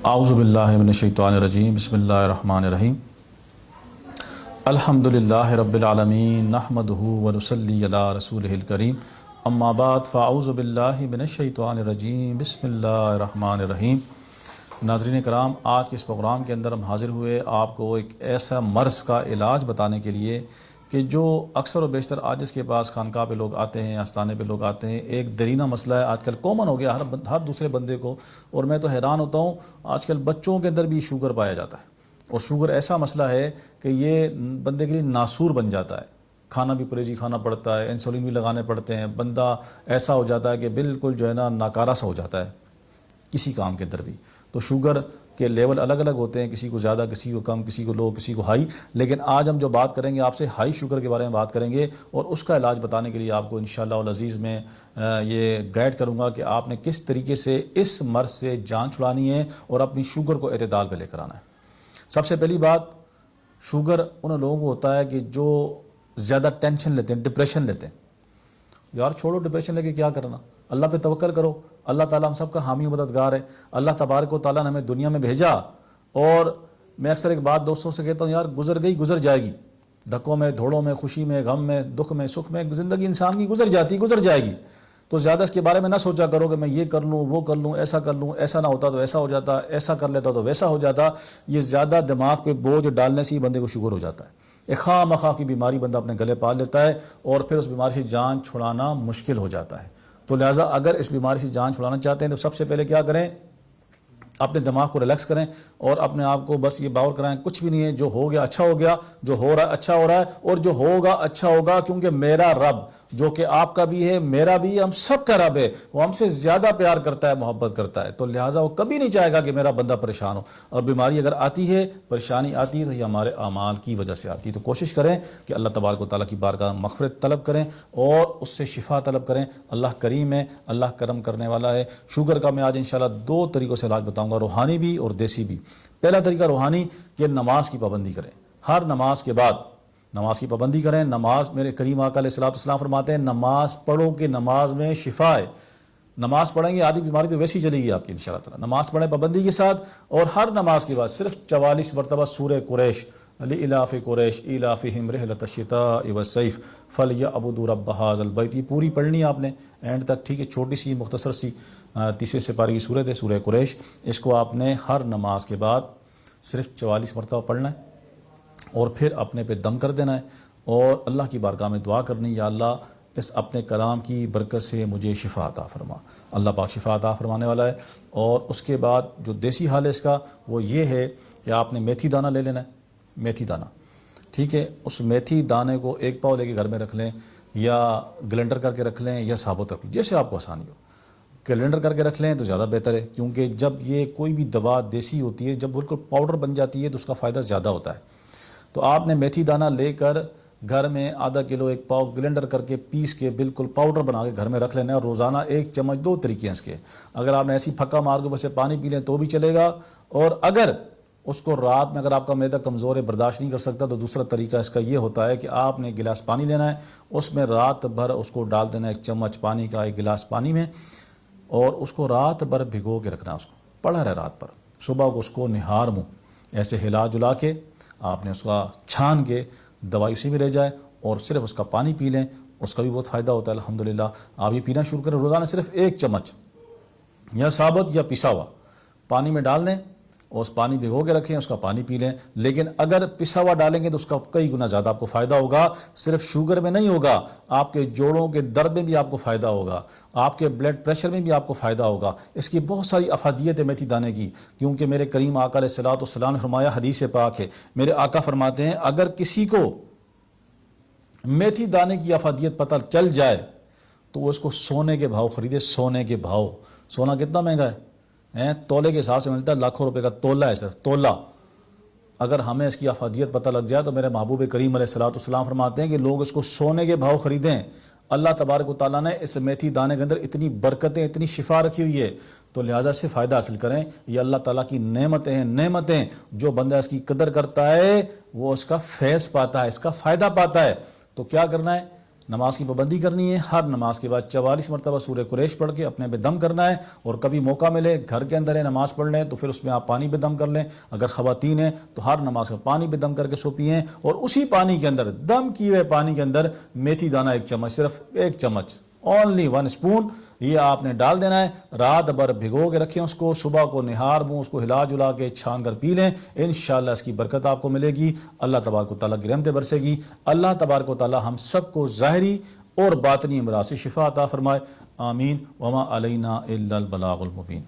اعوذ باللہ من الشیطان الرجیم، بسم اللہ الرحمن الرحیم۔ الحمدللہ رب العالمین، نحمدہ ونصلی علی رسولہ الکریم، اما بعد فاعوذ باللہ من الشیطان الرجیم، بسم اللہ الرحمن الرحیم۔ ناظرین کرام، آج کے اس پروگرام کے اندر ہم حاضر ہوئے آپ کو ایک ایسا مرض کا علاج بتانے کے لیے کہ جو اکثر و بیشتر آج اس کے پاس خانقاہ پہ لوگ آتے ہیں، آستانے پہ لوگ آتے ہیں، ایک دیرینہ مسئلہ ہے، آج کل کامن ہو گیا ہر دوسرے بندے کو، اور میں تو حیران ہوتا ہوں آج کل بچوں کے اندر بھی شوگر پایا جاتا ہے، اور شوگر ایسا مسئلہ ہے کہ یہ بندے کے لیے ناسور بن جاتا ہے، کھانا بھی پرہیزی کھانا پڑتا ہے، انسولین بھی لگانے پڑتے ہیں، بندہ ایسا ہو جاتا ہے کہ بالکل جو ہے نا ناکارہ سا ہو جاتا ہے کسی کام کے اندر بھی۔ تو شوگر کے لیول الگ الگ ہوتے ہیں، کسی کو زیادہ، کسی کو کم، کسی کو لو، کسی کو ہائی، لیکن آج ہم جو بات کریں گے آپ سے ہائی شوگر کے بارے میں بات کریں گے، اور اس کا علاج بتانے کے لیے آپ کو انشاءاللہ العزیز میں یہ گائیڈ کروں گا کہ آپ نے کس طریقے سے اس مرض سے جان چھڑانی ہے اور اپنی شوگر کو اعتدال پہ لے کر آنا ہے۔ سب سے پہلی بات، شوگر ان لوگوں کو ہوتا ہے کہ جو زیادہ ٹینشن لیتے ہیں، ڈپریشن لیتے ہیں۔ یار چھوڑو ڈپریشن لے کے کیا کرنا، اللہ پہ توکل کرو، اللہ تعالیٰ ہم سب کا حامی و مددگار ہے، اللہ تبارک و تعالیٰ نے ہمیں دنیا میں بھیجا، اور میں اکثر ایک بات دوستوں سے کہتا ہوں، یار گزر گئی گزر جائے گی، دھکوں میں دھوڑوں میں، خوشی میں غم میں، دکھ میں سکھ میں، زندگی انسان کی گزر جاتی گزر جائے گی، تو زیادہ اس کے بارے میں نہ سوچا کرو کہ میں یہ کر لوں وہ کر لوں، ایسا کر لوں، ایسا نہ ہوتا تو ایسا ہو جاتا، ایسا کر لیتا تو ویسا ہو جاتا۔ یہ زیادہ دماغ پہ بوجھ ڈالنے سے ہی بندے کو شوگر ہو جاتا ہے، ایک خواہ مخواہ کی بیماری بندہ اپنے گلے پال لیتا ہے، اور پھر اس بیماری سے جان چھڑانا مشکل ہو جاتا ہے۔ تو لہٰذا اگر اس بیماری سے جان چھڑانا چاہتے ہیں تو سب سے پہلے کیا کریں، اپنے دماغ کو ریلیکس کریں اور اپنے آپ کو بس یہ باور کرائیں کچھ بھی نہیں ہے، جو ہو گیا اچھا ہو گیا، جو ہو رہا ہے اچھا ہو رہا ہے، اور جو ہوگا اچھا ہوگا، کیونکہ میرا رب جو کہ آپ کا بھی ہے، میرا بھی ہے، ہم سب کا رب ہے، وہ ہم سے زیادہ پیار کرتا ہے، محبت کرتا ہے، تو لہٰذا وہ کبھی نہیں چاہے گا کہ میرا بندہ پریشان ہو۔ اور بیماری اگر آتی ہے، پریشانی آتی ہے، تو یہ ہمارے اعمال کی وجہ سے آتی ہے۔ تو کوشش کریں کہ اللہ تبارک و تعالیٰ کی بارگاہ میں مغفرت طلب کریں اور اس سے شفا طلب کریں۔ اللہ کریم ہے، اللہ کرم کرنے والا ہے۔ شوگر کا میں آج انشاءاللہ 2 طریقوں سے علاج بتاؤں گا، روحانی بھی اور دیسی بھی۔ پہلا طریقہ روحانی، کہ نماز کی پابندی کریں، ہر نماز کے بعد نماز کی پابندی کریں۔ نماز، میرے کریم آقا علیہ الصلوۃ والسلام فرماتے ہیں نماز پڑھو کہ نماز میں شفا ہے۔ نماز پڑھیں گے آدھی بیماری تو ویسی چلے گی آپ کی انشاءاللہ تعالیٰ۔ نماز پڑھیں پابندی کے ساتھ، اور ہر نماز کے بعد صرف 44 مرتبہ سورہ قریش، لإلاف قریش إیلافہم رحلۃ الشتاء والصیف فلیعبدوا رب ھذا البیت، یہ پوری پڑھنی ہے آپ نے اینڈ تک، ٹھیک ہے؟ چھوٹی سی مختصر سی 30ویں سپارے کی صورت ہے سورہ قریش، اس کو آپ نے ہر نماز کے بعد صرف 44 مرتبہ پڑھنا ہے، اور پھر اپنے پہ دم کر دینا ہے، اور اللہ کی بارگاہ میں دعا کرنی، یا اللہ اس اپنے کلام کی برکت سے مجھے شفا عطا فرما۔ اللہ پاک شفا عطا فرمانے والا ہے۔ اور اس کے بعد جو دیسی حال ہے اس کا، وہ یہ ہے کہ آپ نے میتھی دانہ لے لینا ہے، میتھی دانہ، ٹھیک ہے؟ اس میتھی دانے کو 1 پاؤ لے کے گھر میں رکھ لیں، یا گلینڈر کر کے رکھ لیں، یا ثابت رکھ لیں، جیسے آپ کو آسانی ہو۔ کیلنڈر کر کے رکھ لیں تو زیادہ بہتر ہے، کیونکہ جب یہ کوئی بھی دوا دیسی ہوتی ہے، جب بالکل پاؤڈر بن جاتی ہے تو اس کا فائدہ زیادہ ہوتا ہے۔ تو آپ نے میتھی دانہ لے کر گھر میں ½ کلو 1 پاؤ گلینڈر کر کے پیس کے بالکل پاؤڈر بنا کے گھر میں رکھ لینا ہے، اور روزانہ 1 چمچ، 2 طریقے ہیں اس کے۔ اگر آپ نے ایسی پھکا مار کے بس پانی پی لیں تو بھی چلے گا، اور اگر اس کو رات میں، اگر آپ کا معدہ کمزور ہے، برداشت نہیں کر سکتا، تو دوسرا طریقہ اس کا یہ ہوتا ہے کہ آپ نے گلاس پانی لینا ہے، اس میں رات بھر اس کو ڈال دینا ہے، 1 چمچ پانی کا 1 گلاس پانی میں، اور اس کو رات بھر بھگو کے رکھنا ہے، اس کو پڑا رہے رات بھر، صبح کو اس کو نہار منہ ایسے ہلا جلا کے آپ نے اس کا چھان کے دوائی اسی میں رہ جائے، اور صرف اس کا پانی پی لیں، اس کا بھی بہت فائدہ ہوتا ہے الحمدللہ۔ آپ یہ پینا شروع کریں، روزانہ صرف 1 چمچ یا ثابت یا پسا ہوا پانی میں ڈال دیں، اور اس پانی بھگو کے رکھیں، اس کا پانی پی لیں۔ لیکن اگر پسا ہوا ڈالیں گے تو اس کا کئی گنا زیادہ آپ کو فائدہ ہوگا، صرف شوگر میں نہیں ہوگا، آپ کے جوڑوں کے درد میں بھی آپ کو فائدہ ہوگا، آپ کے بلڈ پریشر میں بھی آپ کو فائدہ ہوگا۔ اس کی بہت ساری افادیت ہے میتھی دانے کی، کیونکہ میرے کریم آقا علیہ الصلوۃ والسلام نے فرمایا، حدیث پاک ہے، میرے آقا فرماتے ہیں اگر کسی کو میتھی دانے کی افادیت پتہ چل جائے تو وہ اس کو سونے کے بھاؤ خریدے، سونے کے بھاؤ۔ سونا کتنا مہنگا ہے، تولے کے حساب سے ملتا ہے، لاکھوں روپے کا تولہ ہے، صرف تولہ۔ اگر ہمیں اس کی افادیت پتہ لگ جائے تو میرے محبوب کریم علیہ الصلوۃ والسلام فرماتے ہیں کہ لوگ اس کو سونے کے بھاؤ خریدیں۔ اللہ تبارک و تعالیٰ نے اس میتھی دانے کے اندر اتنی برکتیں، اتنی شفا رکھی ہوئی ہے، تو لہٰذا سے فائدہ حاصل کریں۔ یہ اللہ تعالیٰ کی نعمتیں ہیں، نعمتیں، جو بندہ اس کی قدر کرتا ہے وہ اس کا فیض پاتا ہے، اس کا فائدہ پاتا ہے۔ تو کیا کرنا ہے، نماز کی پابندی کرنی ہے، ہر نماز کے بعد 44 مرتبہ سورہ قریش پڑھ کے اپنے پہ دم کرنا ہے، اور کبھی موقع ملے گھر کے اندر ہے نماز پڑھ لیں تو پھر اس میں آپ پانی پہ دم کر لیں، اگر خواتین ہیں تو ہر نماز کا پانی پہ دم کر کے سو پئیں، اور اسی پانی کے اندر دم کیے ہوئے پانی کے اندر میتھی دانہ 1 چمچ، صرف 1 چمچ، اونلی 1 اسپون، یہ آپ نے ڈال دینا ہے، رات بھر بھگو کے رکھیں اس کو، صبح کو نہار منہ اس کو ہلا جلا کے چھان کر پی لیں، انشاءاللہ اس کی برکت آپ کو ملے گی، اللہ تبارک و تعالیٰ کی رحمتیں برسے گی۔ اللہ تبارک و تعالیٰ ہم سب کو ظاہری اور باطنی امراض سے شفا عطا فرمائے، آمین۔ وما علینا الا البلاغ المبین۔